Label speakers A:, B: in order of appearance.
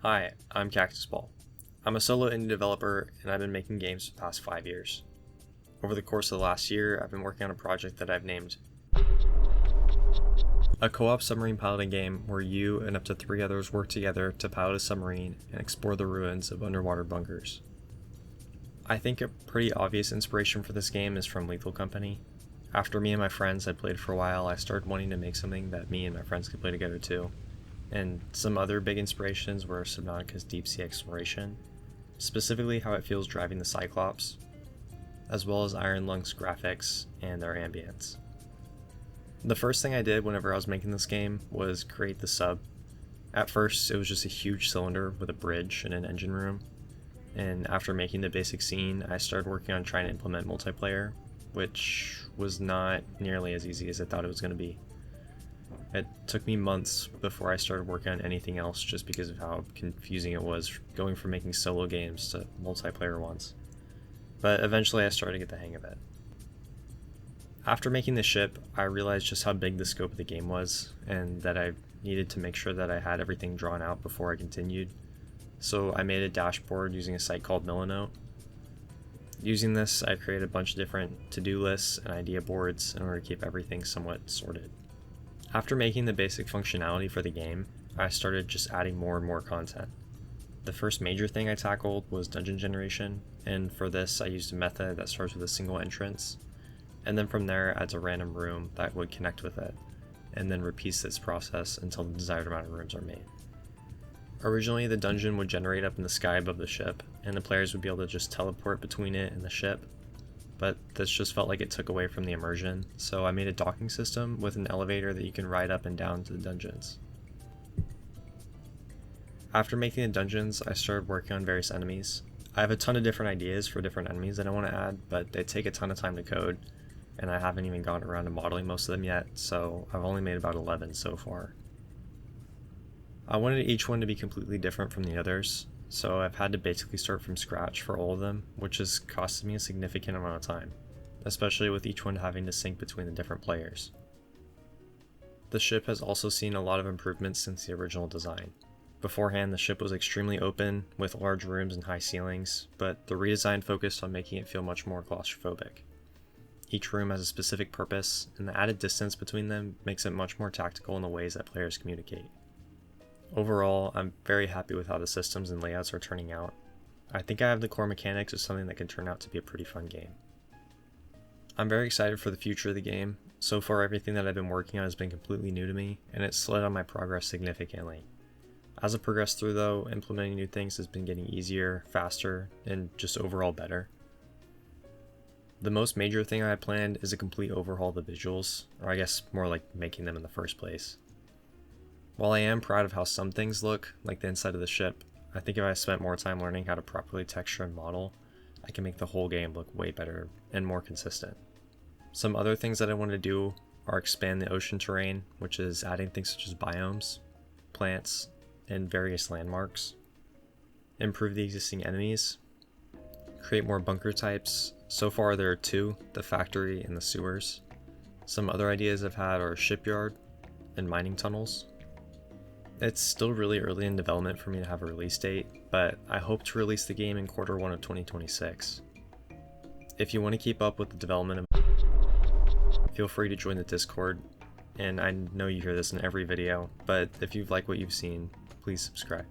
A: Hi, I'm Cactus Ball. I'm a solo indie developer and I've been making games for the past 5 years. Over the course of the last year, I've been working on a project that I've named a co-op submarine piloting game where you and up to 3 others work together to pilot a submarine and explore the ruins of underwater bunkers. I think a pretty obvious inspiration for this game is from Lethal Company. After me and my friends had played for a while, I started wanting to make something that me and my friends could play together too. And some other big inspirations were Subnautica's deep sea exploration, specifically how it feels driving the Cyclops, as well as Iron Lung's graphics and their ambience. The first thing I did whenever I was making this game was create the sub. At first, it was just a huge cylinder with a bridge and an engine room, and after making the basic scene, I started working on trying to implement multiplayer, which was not nearly as easy as I thought it was going to be. It took me months before I started working on anything else just because of how confusing it was going from making solo games to multiplayer ones. But eventually I started to get the hang of it. After making the ship, I realized just how big the scope of the game was, and that I needed to make sure that I had everything drawn out before I continued. So I made a dashboard using a site called Milanote. Using this, I created a bunch of different to-do lists and idea boards in order to keep everything somewhat sorted. After making the basic functionality for the game, I started just adding more and more content. The first major thing I tackled was dungeon generation, and for this I used a method that starts with a single entrance, and then from there adds a random room that would connect with it, and then repeats this process until the desired amount of rooms are made. Originally, the dungeon would generate up in the sky above the ship, and the players would be able to just teleport between it and the ship, but this just felt like it took away from the immersion, so I made a docking system with an elevator that you can ride up and down to the dungeons. After making the dungeons, I started working on various enemies. I have a ton of different ideas for different enemies that I want to add, but they take a ton of time to code, and I haven't even gotten around to modeling most of them yet, so I've only made about 11 so far. I wanted each one to be completely different from the others, so I've had to basically start from scratch for all of them, which has costed me a significant amount of time, especially with each one having to sync between the different players. The ship has also seen a lot of improvements since the original design. Beforehand, the ship was extremely open, with large rooms and high ceilings, but the redesign focused on making it feel much more claustrophobic. Each room has a specific purpose, and the added distance between them makes it much more tactical in the ways that players communicate. Overall, I'm very happy with how the systems and layouts are turning out. I think I have the core mechanics of something that can turn out to be a pretty fun game. I'm very excited for the future of the game. So far, everything that I've been working on has been completely new to me, and it's slowed down my progress significantly. As I progress through though, implementing new things has been getting easier, faster, and just overall better. The most major thing I had planned is a complete overhaul of the visuals, or I guess more like making them in the first place. While I am proud of how some things look, like the inside of the ship, I think if I spent more time learning how to properly texture and model, I can make the whole game look way better and more consistent. Some other things that I want to do are expand the ocean terrain, which is adding things such as biomes, plants, and various landmarks, improve the existing enemies, create more bunker types. So far there are 2, the factory and the sewers. Some other ideas I've had are a shipyard and mining tunnels. It's still really early in development for me to have a release date, but I hope to release the game in Q1 of 2026. If you want to keep up with the development of feel free to join the Discord, and I know you hear this in every video, but if you like what you've seen, please subscribe.